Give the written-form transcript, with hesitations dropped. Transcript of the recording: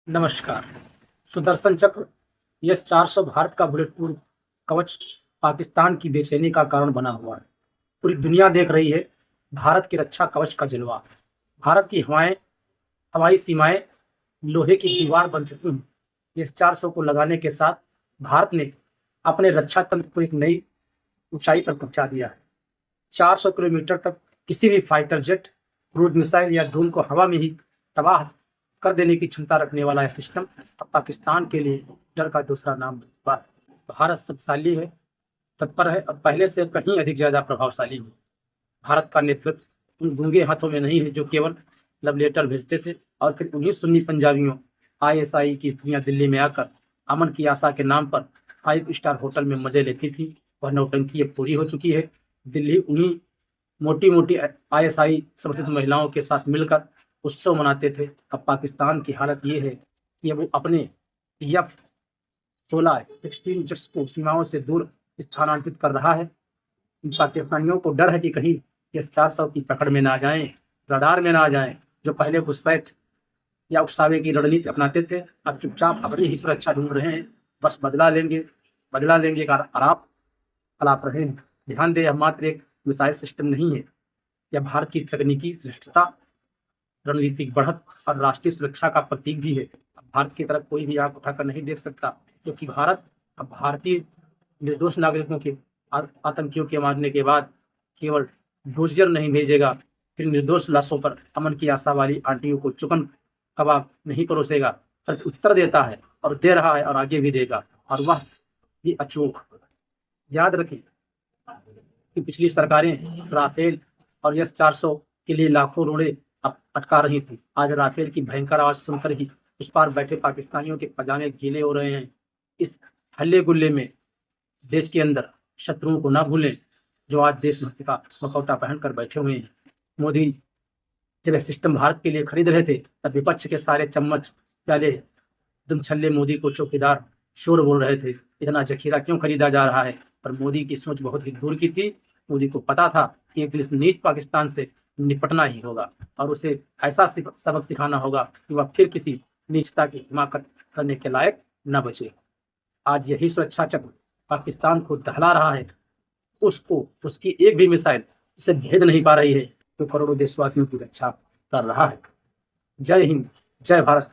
नमस्कार। सुदर्शन चक्र S-400 भारत का बुलेट प्रूफ कवच पाकिस्तान की बेचैनी का कारण बना हुआ है। पूरी दुनिया देख रही है भारत की रक्षा कवच का जलवा। भारत की हवाई सीमाएं लोहे की दीवार बन चुकी हैं। S-400 को लगाने के साथ भारत ने अपने रक्षा तंत्र को एक नई ऊंचाई पर पहुंचा दिया है। 400 किलोमीटर तक किसी भी फाइटर जेट, क्रूज मिसाइल या ड्रोन को हवा में ही तबाह कर देने की क्षमता रखने वाला यह सिस्टम अब पाकिस्तान के लिए डर का दूसरा नाम बन चुका है। भारत शक्तिशाली है, तत्पर है और पहले से कहीं अधिक ज्यादा प्रभावशाली है। भारत का नेतृत्व उन गूंगे हाथों में नहीं है जो केवल लव लेटर भेजते थे और फिर उन्हीं सुन्नी पंजाबियों ISI की स्त्रियां दिल्ली में आकर अमन की आशा के नाम पर 5 स्टार होटल में मजे लेती थी। वह नौटंकी अब पूरी हो चुकी है। दिल्ली उन्हीं मोटी मोटी ISI समर्थित महिलाओं के साथ मिलकर उत्सव मनाते थे। अब पाकिस्तान की हालत ये है कि अब वो अपने F-16 जेट्स को सीमाओं से दूर स्थानांतरित कर रहा है। इन पाकिस्तानियों को डर है कि कहीं S-400 की पकड़ में ना जाएं, रडार में ना जाएं। जो पहले घुसपैठ या उकसावे की रणनीति अपनाते थे, अब चुपचाप अपनी ही सुरक्षा ढूंढ रहे हैं। बस बदला लेंगे का आलाप अलाप रहे हैं। ध्यान दें, यह मात्र एक मिसाइल सिस्टम नहीं है, यह भारत की तकनीकी श्रेष्ठता, रणनीतिक बढ़त और राष्ट्रीय सुरक्षा का प्रतीक भी है। अब भारत की तरफ कोई भी आंख उठाकर नहीं देख सकता, क्योंकि भारत अब भारतीय निर्दोष नागरिकों के आतंकियों के मारने के बाद केवल डोजियर नहीं भेजेगा, फिर निर्दोष लाशों पर अमन की आशा वाली आंटियों को चिकन कबाब नहीं परोसेगा, पर उत्तर देता है और दे रहा है और आगे भी देगा, और वह भी अचूक। याद रखें कि पिछली सरकारें राफेल और S-400 के लिए लाखों रोड़े अटका रही थी। आज राफेल की भयंकर आवाज सुनकर ही उस पार बैठे पाकिस्तानियों के पजामे गीले हो रहे हैं। इस हल्ले गुल्ले में देश के अंदर शत्रुओं को ना भूलें, जो आज देशभक्ति का मुखौटा पहनकर बैठे हुए हैं। मोदी जब यह सिस्टम भारत के लिए खरीद रहे थे, तब विपक्ष के सारे चम्मच प्याले दुम छल्ले मोदी को चौकीदार शोर बोल रहे थे, इतना जखीरा क्यों खरीदा जा रहा है। पर मोदी की सोच बहुत ही दूर की थी। मोदी को पता था कि एक नीच पाकिस्तान से निपटना ही होगा और उसे ऐसा सबक सिखाना होगा कि वह फिर किसी नीचता की हिमाकत करने के लायक न बचे। आज यही सुरक्षा चक्र पाकिस्तान को दहला रहा है। उसको उसकी एक भी मिसाइल इसे भेद नहीं पा रही है, जो करोड़ों देशवासियों की रक्षा कर रहा है। जय हिंद, जय भारत।